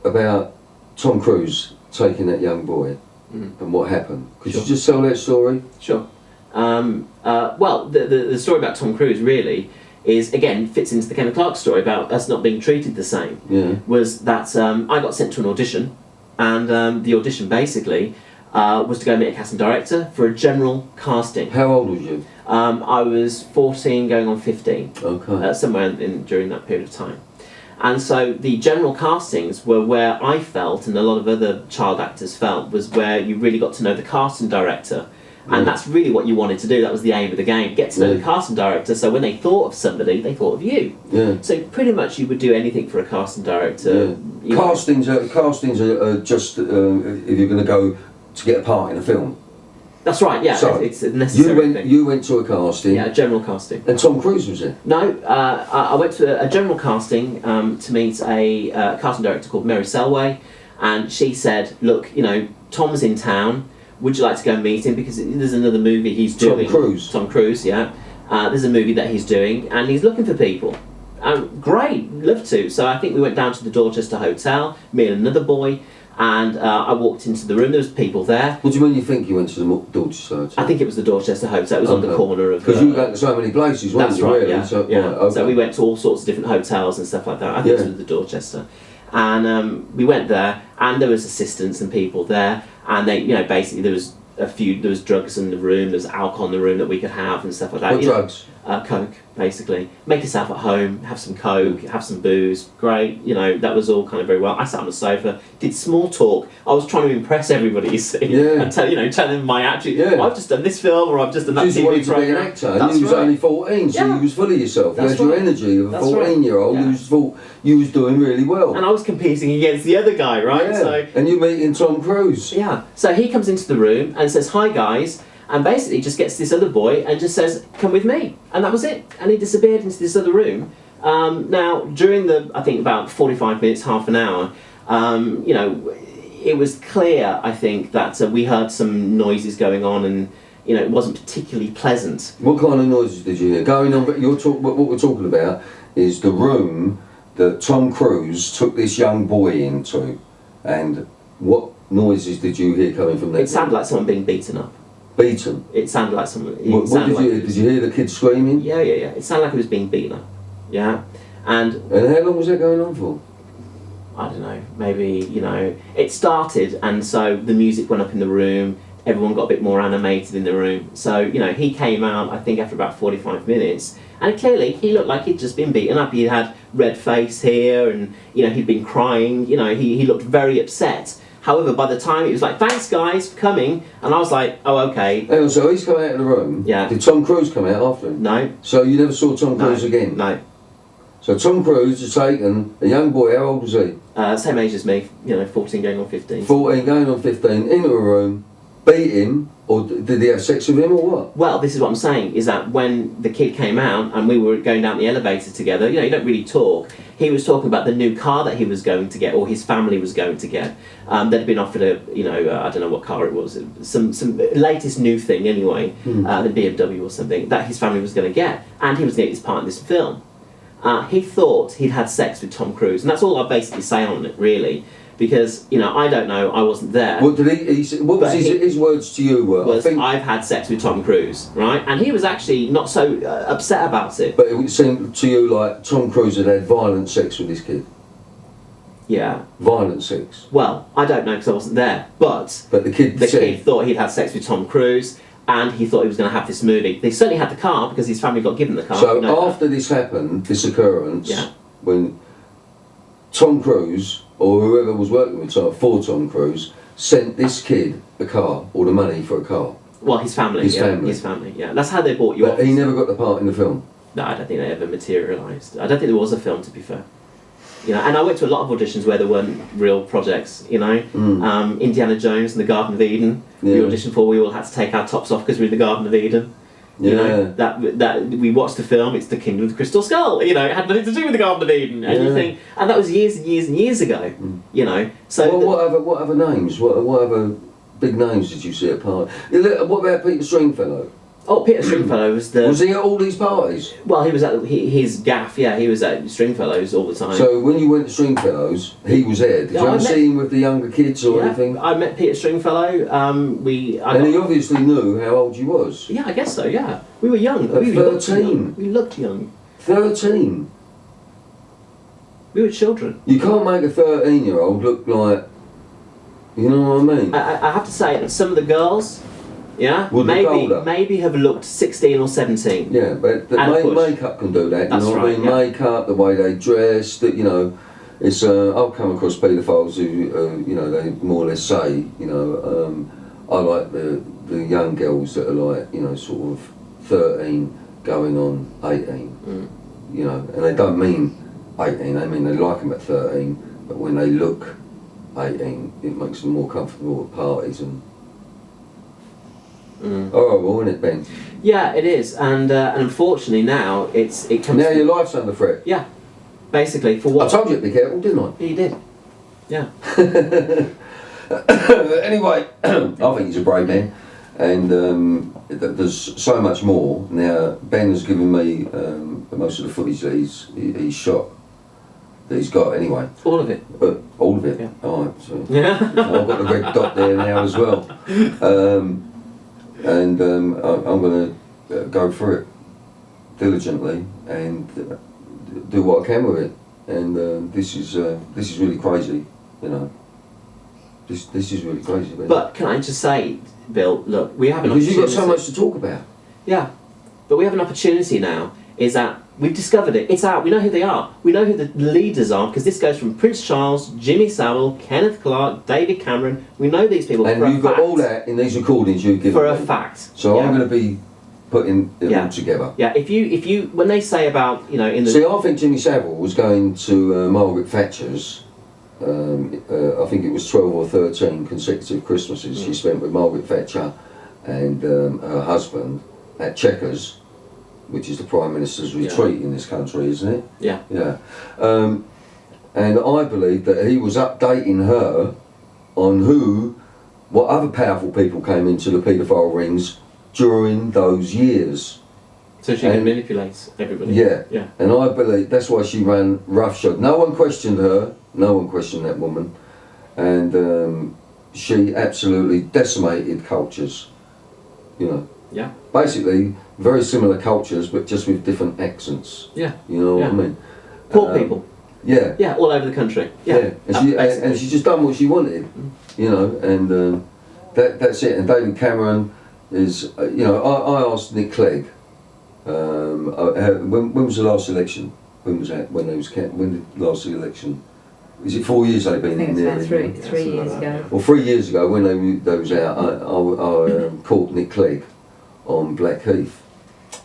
Speaker 1: about Tom Cruise taking that young boy and what happened. Could you just tell that story?
Speaker 2: Sure. Well, the story about Tom Cruise really is, again, fits into the Kenneth Clark story about us not being treated the same.
Speaker 1: Yeah.
Speaker 2: Was that I got sent to an audition, and the audition basically was to go meet a casting director for a general casting.
Speaker 1: How old was you?
Speaker 2: I was 14 going on 15,
Speaker 1: Okay.
Speaker 2: somewhere during that period of time. And so the general castings were where I felt, and a lot of other child actors felt, was where you really got to know the casting director. And that's really what you wanted to do. That was the aim of the game. Get to know the casting director, so when they thought of somebody, they thought of you.
Speaker 1: Yeah.
Speaker 2: So pretty much you would do anything for a casting director.
Speaker 1: Yeah. Castings are just if you're going to go to get a part in a film.
Speaker 2: That's right, yeah.
Speaker 1: So
Speaker 2: it's a necessary thing.
Speaker 1: You went to a casting.
Speaker 2: Yeah, a general casting.
Speaker 1: And Tom Cruise was there?
Speaker 2: No, I went to a general casting to meet a casting director called Mary Selway, and she said, look, you know, Tom's in town, would you like to go and meet him? Because there's another movie he's doing. Tom Cruise, yeah. There's a movie that he's doing, and he's looking for people. Great, love to. So I think we went down to the Dorchester Hotel, me and another boy, and I walked into the room, there was people there.
Speaker 1: What do you mean you think you went to the Dorchester Hotel?
Speaker 2: I think it was the Dorchester Hotel, it was on the corner of...
Speaker 1: Because you were going to so many places, weren't you?
Speaker 2: That's right,
Speaker 1: really?
Speaker 2: yeah.
Speaker 1: So,
Speaker 2: yeah.
Speaker 1: right, okay.
Speaker 2: So we went to all sorts of different hotels and stuff like that. I think it was the Dorchester. And we went there, and there was assistants and people there, and they, you know, basically there was drugs in the room, there was alcohol in the room that we could have and stuff like that.
Speaker 1: What drugs?
Speaker 2: Coke, basically. Make yourself at home, have some Coke, have some booze. Great, you know, that was all kind of very well. I sat on the sofa, did small talk. I was trying to impress everybody, you see, and tell them my attitude. Yeah. I've just done this film, or I've just done that TV
Speaker 1: wanted to
Speaker 2: program.
Speaker 1: be an actor. That's you was only 14, so you was full of yourself. You had your energy of a 14-year-old who thought you was doing really well.
Speaker 2: And I was competing against the other guy, right?
Speaker 1: Yeah.
Speaker 2: So,
Speaker 1: and you're meeting Tom Cruise.
Speaker 2: Yeah. So he comes into the room and says, "Hi guys," and basically just gets this other boy and just says, "Come with me," and that was it. And he disappeared into this other room. Now, during the, I think about 45 minutes, half an hour, you know, it was clear, I think, that we heard some noises going on, and you know, it wasn't particularly pleasant.
Speaker 1: What kind of noises did you hear? Going on, what we're talking about is the room that Tom Cruise took this young boy into, and what noises did you hear coming from that?
Speaker 2: It sounded like someone being beaten up.
Speaker 1: Beaten?
Speaker 2: It sounded like someone...
Speaker 1: What did you hear? Did you hear the kid screaming?
Speaker 2: Yeah. It sounded like he was being beaten up. Yeah. And
Speaker 1: how long was that going on for?
Speaker 2: I don't know, maybe, you know, it started, and so the music went up in the room, everyone got a bit more animated in the room. So, you know, he came out, I think, after about 45 minutes, and clearly he looked like he'd just been beaten up. He had red face here, and, you know, he'd been crying, you know, he looked very upset. However, by the time he was like, "Thanks guys for coming," and I was like, "Oh, okay."
Speaker 1: Hang on, so he's come out of the room.
Speaker 2: Yeah.
Speaker 1: Did Tom Cruise come out after him?
Speaker 2: No.
Speaker 1: So you never saw Tom Cruise again?
Speaker 2: No.
Speaker 1: So Tom Cruise has taken a young boy, how old was he?
Speaker 2: Same age as me, you know, 14 going on 15.
Speaker 1: 14 going on 15, into a room, beat him, or did he have sex with him, or what?
Speaker 2: Well, this is what I'm saying, is that when the kid came out and we were going down the elevator together, you know, you don't really talk, he was talking about the new car that he was going to get, or his family was going to get. They'd been offered a, you know, I don't know what car it was, some latest new thing anyway, the BMW or something, that his family was going to get, and he was going to get his part in this film. He thought he'd had sex with Tom Cruise, and that's all I basically say on it, really, because, you know, I don't know, I wasn't there.
Speaker 1: What did what was his words to you?
Speaker 2: Was, "I've had sex with Tom Cruise," right? And he was actually not so upset about it.
Speaker 1: But it seemed to you like Tom Cruise had had violent sex with this kid?
Speaker 2: Yeah.
Speaker 1: Violent sex?
Speaker 2: Well, I don't know because I wasn't there, but
Speaker 1: the kid
Speaker 2: thought he'd had sex with Tom Cruise, and he thought he was going to have this movie. They certainly had the car because his family got given the car.
Speaker 1: So after this happened, this occurrence, when Tom Cruise, or whoever was working with for Tom Cruise, sent this kid a car, or the money for a car.
Speaker 2: Well, his family. His family, yeah. That's how they bought you off.
Speaker 1: But he never got the part in the film?
Speaker 2: No, I don't think they ever materialised. I don't think there was a film, to be fair. You know, and I went to a lot of auditions where there weren't real projects, you know. Indiana Jones and the Garden of Eden, we auditioned for, we all had to take our tops off because we were in the Garden of Eden. You know, that we watched the film, it's the Kingdom of the Crystal Skull, you know, it had nothing to do with the Garden of Eden. And you think, and that was years and years and years ago, you know. So
Speaker 1: what other names, what other big names did you see at part? What about Peter Stringfellow?
Speaker 2: Oh, Peter Stringfellow was the...
Speaker 1: Was he at all these parties?
Speaker 2: Well, he was at his gaff, yeah, he was at Stringfellows all the time.
Speaker 1: So when you went to Stringfellows, he was there. Did you ever see him with the younger kids or anything?
Speaker 2: I met Peter Stringfellow.
Speaker 1: And he obviously knew how old you was.
Speaker 2: Yeah, I guess so, yeah. We were young.
Speaker 1: At 13.
Speaker 2: We looked young.
Speaker 1: 13?
Speaker 2: We were children.
Speaker 1: You can't make a 13-year-old look like... You know what I mean?
Speaker 2: I have to say that some of the girls... Yeah,
Speaker 1: Well,
Speaker 2: maybe have looked 16 or 17.
Speaker 1: Yeah, but the makeup can do that. You
Speaker 2: That's
Speaker 1: know what I mean?
Speaker 2: yeah.
Speaker 1: Makeup, the way they dress, that you know, it's. I've come across paedophiles who, you know, they more or less say, you know, I like the young girls that are like, you know, sort of 13 going on 18. You know, and they don't mean 18. They mean they like them at 13, but when they look 18, it makes them more comfortable at parties and. Oh, well, isn't it, Ben?
Speaker 2: Yeah, it is, and unfortunately now it comes.
Speaker 1: Now your life's under threat.
Speaker 2: Yeah, basically for what?
Speaker 1: I told you to be careful, didn't I?
Speaker 2: Yeah, you did. Yeah.
Speaker 1: Anyway, I think he's a brave man, and there's so much more. Now Ben has given me most of the footage that he's shot. That he's got anyway.
Speaker 2: All of it.
Speaker 1: All of it.
Speaker 2: Yeah.
Speaker 1: All right. So
Speaker 2: Yeah.
Speaker 1: I've got the red dot there now as well. And I'm going to go through it diligently and do what I can with it. And this is really crazy, you know. This is really crazy.
Speaker 2: But can I just say, Bill, look, we have an
Speaker 1: because
Speaker 2: opportunity.
Speaker 1: you've got so much to talk about.
Speaker 2: Yeah, but we have an opportunity now. Is that we've discovered it? It's out. We know who they are. We know who the leaders are because this goes from Prince Charles, Jimmy Savile, Kenneth Clark, David Cameron. We know these people.
Speaker 1: And
Speaker 2: for
Speaker 1: you've
Speaker 2: a
Speaker 1: got
Speaker 2: fact.
Speaker 1: all that in these recordings you've given
Speaker 2: For a
Speaker 1: me.
Speaker 2: fact.
Speaker 1: So
Speaker 2: yeah.
Speaker 1: I'm going to be putting it all together.
Speaker 2: Yeah. If you when they say about in the
Speaker 1: see, I think Jimmy Savile was going to Margaret Thatcher's. I think it was 12 or 13 consecutive Christmases she spent with Margaret Thatcher and her husband at Chequers, which is the Prime Minister's retreat in this country, isn't it?
Speaker 2: Yeah.
Speaker 1: Yeah. And I believe that he was updating her on what other powerful people came into the paedophile rings during those years.
Speaker 2: So she can manipulate everybody.
Speaker 1: Yeah.
Speaker 2: Yeah.
Speaker 1: And I believe that's why she ran roughshod. No one questioned her. No one questioned that woman. And she absolutely decimated cultures. You know.
Speaker 2: Yeah.
Speaker 1: Basically, very similar cultures, but just with different accents.
Speaker 2: Yeah.
Speaker 1: You know what I mean?
Speaker 2: Poor people.
Speaker 1: Yeah.
Speaker 2: Yeah, all over the country. Yeah.
Speaker 1: And she just done what she wanted. You know, and that's it. And David Cameron is, you know, I asked Nick Clegg, when was the last election? When was that? When did the last election? Is it 4 years they've been in there?
Speaker 3: I think it's about three years ago.
Speaker 1: Well, 3 years ago when they was out, I caught Nick Clegg on Blackheath,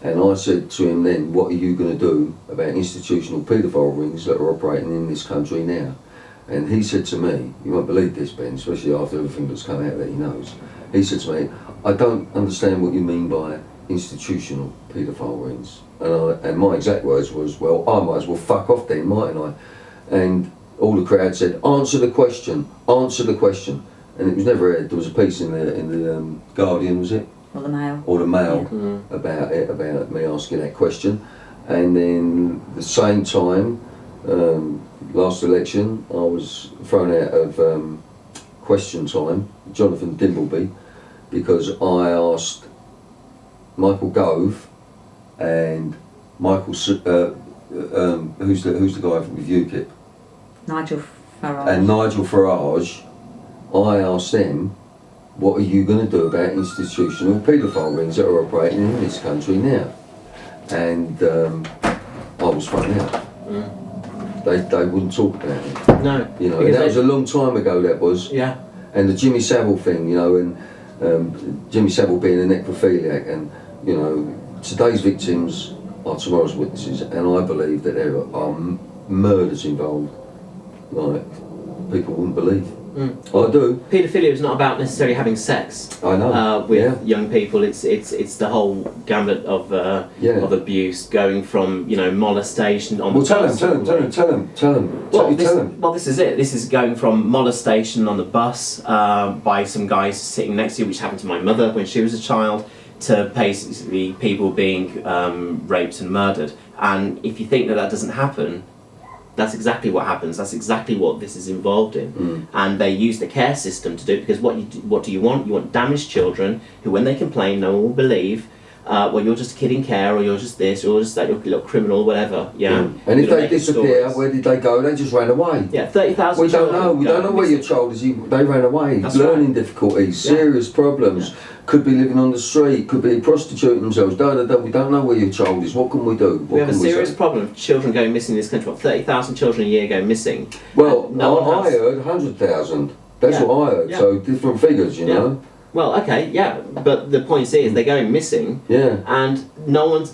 Speaker 1: and I said to him then, what are you going to do about institutional paedophile rings that are operating in this country now? And he said to me, you won't believe this, Ben, especially after everything that's come out that he knows, he said to me, I don't understand what you mean by institutional paedophile rings. And my exact words was, well, I might as well fuck off then, mightn't I? And all the crowd said, answer the question, answer the question. And it was never aired. There was a piece in the Guardian, was it?
Speaker 3: Or the Mail.
Speaker 1: Or the Mail, about me asking that question. And then the same time, last election, I was thrown out of question time, Jonathan Dimbleby, because I asked Michael Gove and Michael, who's the guy with UKIP?
Speaker 3: Nigel Farage.
Speaker 1: And Nigel Farage, I asked them, what are you going to do about institutional paedophile rings that are operating in this country now? And I was thrown out. They wouldn't talk about it.
Speaker 2: No.
Speaker 1: You know, and that was a long time ago, that was.
Speaker 2: Yeah.
Speaker 1: And the Jimmy Savile thing, you know, and Jimmy Savile being a necrophiliac, and, you know, today's victims are tomorrow's witnesses, and I believe that there are murders involved, like people wouldn't believe. I do.
Speaker 2: Paedophilia is not about necessarily having sex.
Speaker 1: I know.
Speaker 2: With young people, it's the whole gambit of abuse, going from molestation on.
Speaker 1: Well, tell them.
Speaker 2: Well, this is it. This is going from molestation on the bus by some guys sitting next to you, which happened to my mother when she was a child, to basically people being raped and murdered. And if you think that that doesn't happen, that's exactly what happens. That's exactly what this is involved in. And they use the care system to do it, because what do you want? You want damaged children who, when they complain, no one will believe. Well, you're just a kid in care, or you're just this, or you're just that, you're a little criminal, whatever. Yeah.
Speaker 1: And if they disappear, where did they go? They just ran away.
Speaker 2: Yeah, 30,000.
Speaker 1: We don't know. We don't know where your child is. They ran away.
Speaker 2: That's
Speaker 1: Learning difficulties, serious problems. Could be living on the street. Could be prostituting themselves. We don't know where your child is. What can we do?
Speaker 2: We have a serious problem of children going missing in this country. What, 30,000 children a year go missing.
Speaker 1: Well, I heard 100,000. That's what I heard. So different figures, you know.
Speaker 2: Well, okay, yeah, but the point is they're going missing, and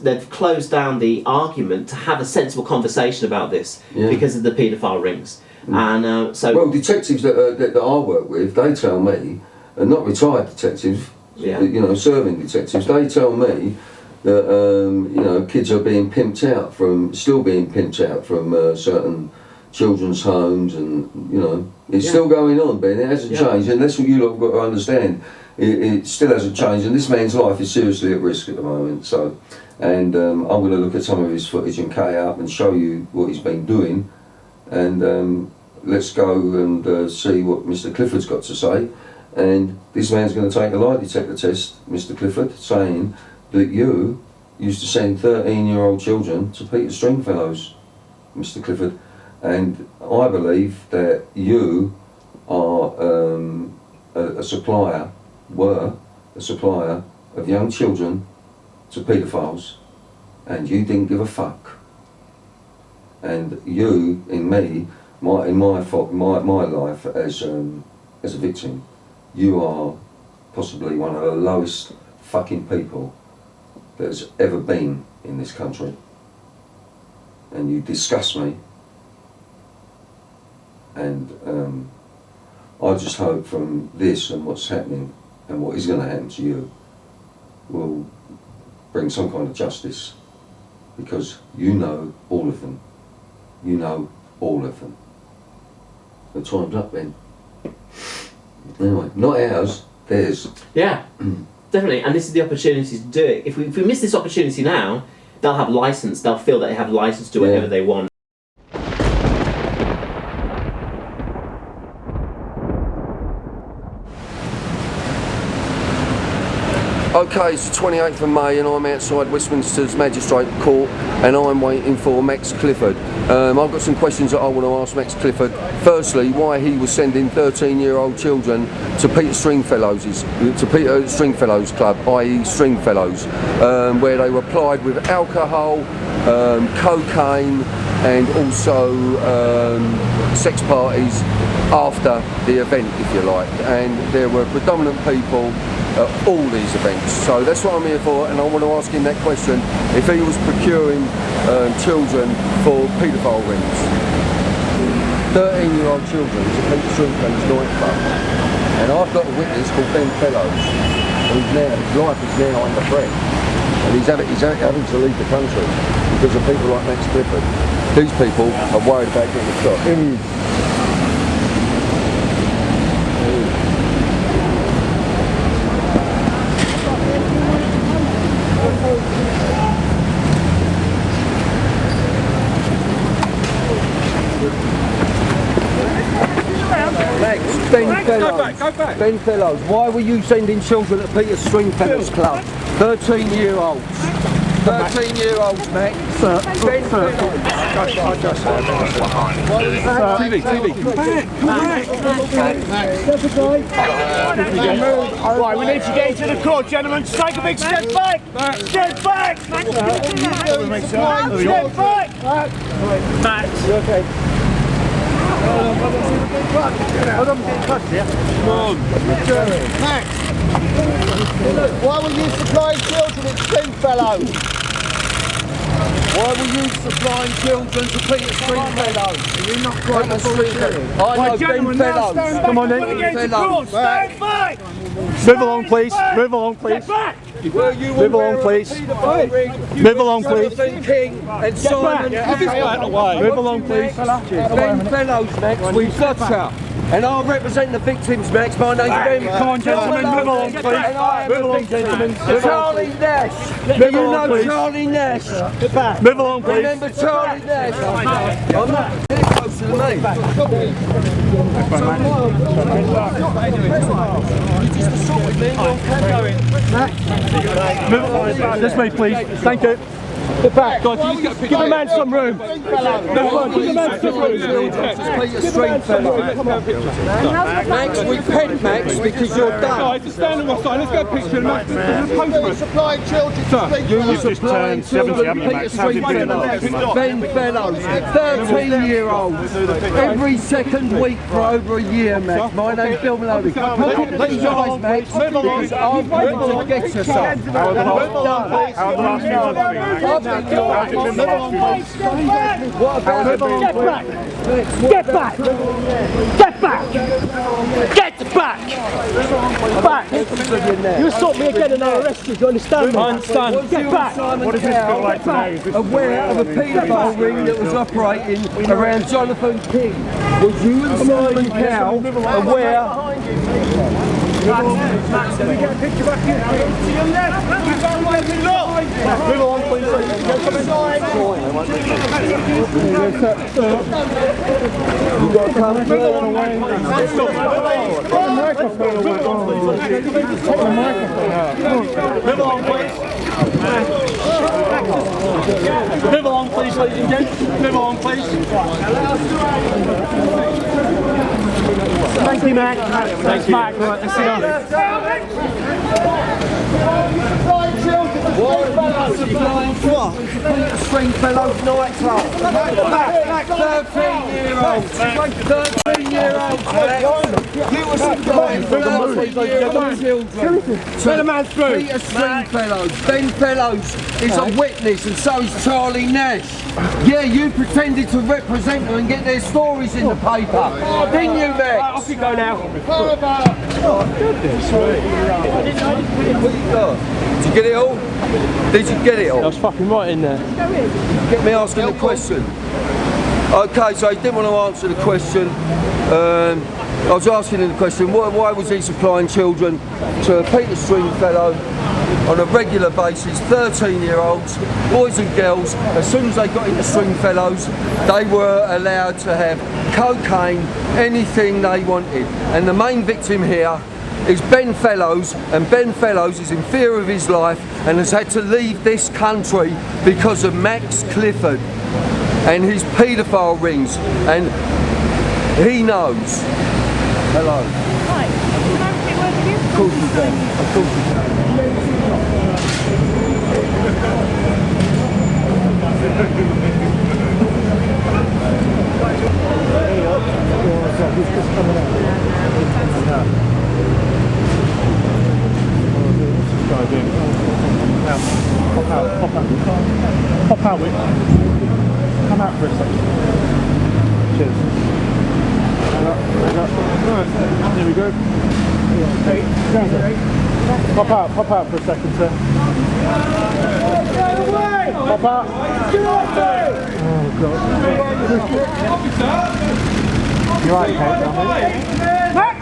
Speaker 2: they've closed down the argument to have a sensible conversation about this because of the paedophile rings. And so... Well,
Speaker 1: detectives that I work with, they tell me, and not retired detectives, you know, serving detectives, they tell me that, you know, kids are being pimped out still being pimped out from certain children's homes, and, you know, it's still going on, Ben, it hasn't changed, and that's what you lot have got to understand. It still hasn't changed, and this man's life is seriously at risk at the moment. So, and I'm going to look at some of his footage and cut it up and show you what he's been doing, and let's go and see what Mr. Clifford's got to say. And this man's going to take a lie detector test, Mr. Clifford, saying that you used to send 13-year-old children to Peter Stringfellows, Mr. Clifford, and I believe that you are a supplier. Were a supplier of young children to paedophiles, and you didn't give a fuck. And you, in my life as a victim, you are possibly one of the lowest fucking people that has ever been in this country. And you disgust me. And I just hope from this and what's happening and what is going to happen to you will bring some kind of justice, because you know all of them. You know all of them. The time's up then. Anyway, not ours, theirs.
Speaker 2: Yeah, definitely, and this is the opportunity to do it. If we miss this opportunity now, they'll have license, they'll feel that they have license to do whatever they want.
Speaker 1: Okay, it's the 28th of May and I'm outside Westminster's Magistrate Court and I'm waiting for Max Clifford. I've got some questions that I want to ask Max Clifford. Firstly, why he was sending 13-year-old children to Peter Stringfellows' club, i.e. Stringfellows, where they were plied with alcohol, cocaine and also sex parties after the event, if you like. And there were predominant people at all these events. So that's what I'm here for, and I want to ask him that question, if he was procuring children for paedophile rings. 13-year-old children to Peter Stringfellow's nightclub. And I've got a witness called Ben Fellows, whose life is now under threat. And he's having to leave the country because of people like Max Clifford. These people are worried about getting shot. Ben Fellows. Go back. Ben Fellows, why were you sending children to Peter Stringfellow's club? 13-year-olds. 13-year-olds, Max. Ben Fellows. TV. Come back.
Speaker 4: Right, we need to get into the court, gentlemen. Take a big step back. Step back. Step back. Max. You okay? Hold on, get touched here. Come on. Max. Why were you supplying children at Stringfellow? Why were you supplying children to Peter Stringfellow? Are you not quite the bullshit? I know, Ben Fellows. Come on then. Stand back.
Speaker 5: Move along, please. Move along, please.
Speaker 4: Get back.
Speaker 5: Move along, please. Move along, please.
Speaker 1: King and Simon.
Speaker 5: Move along, please.
Speaker 1: Ben Fellows, Max. We've got her.
Speaker 4: And I represent the victims, Max. My name's Ben.
Speaker 5: Come on, gentlemen, move along, please.
Speaker 4: And I am
Speaker 5: Move
Speaker 4: the
Speaker 5: along,
Speaker 4: victim.
Speaker 5: gentlemen.
Speaker 4: Charlie Nash. Do you know Charlie Nash?
Speaker 5: Get back. Move along, please.
Speaker 4: Remember Charlie Nash? I'm not getting closer to me. You just assaulted me.
Speaker 5: Move along. This way, please. Thank you. Get back. God, give the man some room. No, give the man some room.
Speaker 4: Max, repent, Max, because you're done.
Speaker 5: Guys, just stand on my side. Let's get a picture. Max,
Speaker 6: You're supplying children to
Speaker 4: You supplying children, Peter Stringfellow, Ben Fellows, 13-year-olds, every second week for over a year, Max. My name's Bill Maloney. Look at these eyes, Max, because I'm going to get you some. What about
Speaker 5: Get back! Get back! Get back! Back! You assault me again and I'll arrest you, do you understand me? I understand. Get back! What does this feel like today?
Speaker 4: aware of a paedophile ring that was operating around Jonathan King? Was you and Simon Cowell aware?
Speaker 5: Max, can we get a picture back here? To your left! Move on, please.
Speaker 4: You've got to come through.
Speaker 5: Take the microphone away. Take the microphone out. Move along, please. Move along, please, ladies and gents. Move along, please. Thank you, Mac. Thanks, Mac. Right, let's see
Speaker 4: Stringfellow nightclub. 13-year-olds. 13-year-olds. You were supplying 13-year-old children.
Speaker 5: let a man through.
Speaker 4: Peter Stringfellows. Ben Fellows is a witness, and so is Charlie Nash. Yeah, you pretended to represent them and get their stories in the paper. Didn't you, Max?
Speaker 5: Off you go now.
Speaker 4: What you got? Did you get it all? Did you get it all?
Speaker 5: I was fucking right in there.
Speaker 4: Get me asking the question. Okay, so he didn't want to answer the question. I was asking him the question, why was he supplying children to Peter Stringfellow on a regular basis, 13-year-olds, boys and girls. As soon as they got into Stringfellows, they were allowed to have cocaine, anything they wanted. And the main victim here is Ben Fellows, and Ben Fellows is in fear of his life and has had to leave this country because of Max Clifford and his paedophile rings, and he knows. Hello.
Speaker 7: Hi. Can I take one of you?
Speaker 4: Of course you can. Of course you can.
Speaker 5: Pop out with. Come out for a second. Cheers. Hang up. Alright, there we go. Pop out for a second, sir. Pop out. Oh god. You're right, Kate, Max!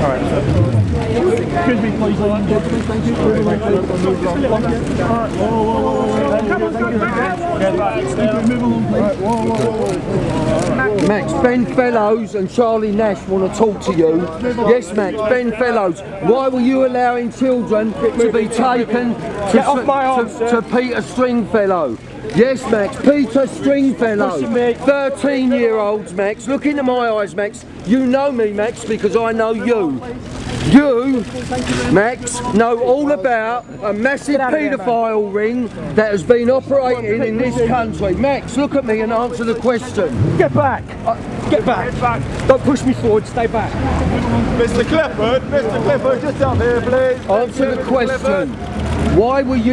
Speaker 5: Alright, excuse me, please, thank you.
Speaker 4: Max, Ben Fellows and Charlie Nash want to talk to you. Yes, Max, Ben Fellows, why were you allowing children to be taken to Peter Stringfellow? Yes, Max, Peter Stringfellow, 13-year-olds, Max. Look into my eyes, Max. You know me, Max, because I know you. You, Max, know all about a massive paedophile ring that has been operating in this country. Max, look at me and answer the question.
Speaker 5: Get back! Get back! Don't push me forward, stay back.
Speaker 6: Mr. Clifford, just up here, please.
Speaker 4: Answer the question. Why did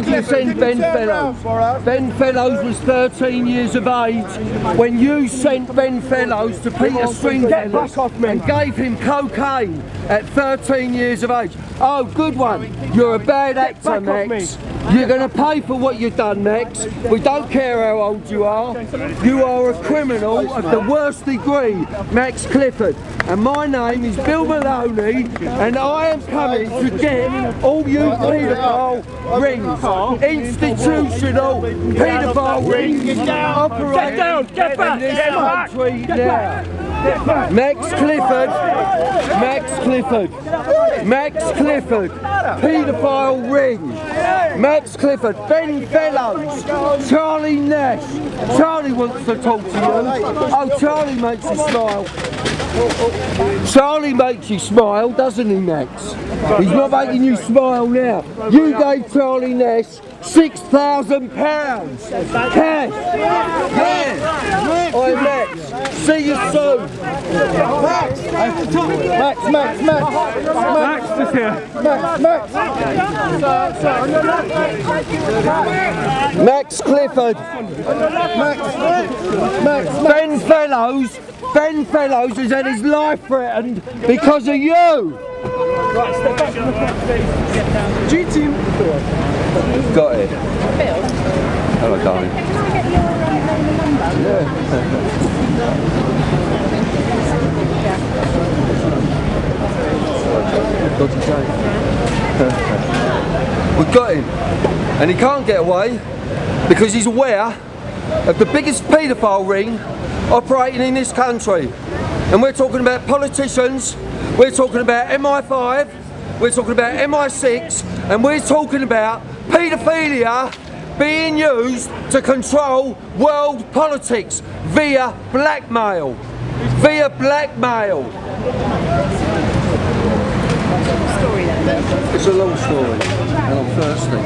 Speaker 4: you send Ben Fellows? Ben Fellows was 13 years of age when you sent Ben Fellows to Peter Stringfellow and gave him cocaine at 13 years of age. Oh, good one. You're a bad actor, Max. You're going to pay for what you've done, Max. We don't care how old you are. You are a criminal of the worst degree, Max Clifford. And my name is Bill Maloney, and I am coming to get all you paedophile rings, institutional paedophile rings, operating in this country now. Max Clifford, paedophile ring. Max Clifford, Ben Fellows, Charlie Nash. Charlie wants to talk to you. Oh, Charlie makes you smile. Charlie makes you smile, doesn't he, Max? He's not making you smile now. You gave Charlie Nash £6,000 cash. Yeah. Oi, Max. See you soon. Max is here. Max Clifford. Ben Fellows has had his life threatened because of you. G-team. Got it. Hello, darling.
Speaker 7: Can I get your name and number?
Speaker 4: We've got him, and he can't get away because he's aware of the biggest paedophile ring operating in this country. And we're talking about politicians, we're talking about MI5, we're talking about MI6, and we're talking about paedophilia being used to control world politics via blackmail. Via blackmail. It's a long story, and I'm thirsty.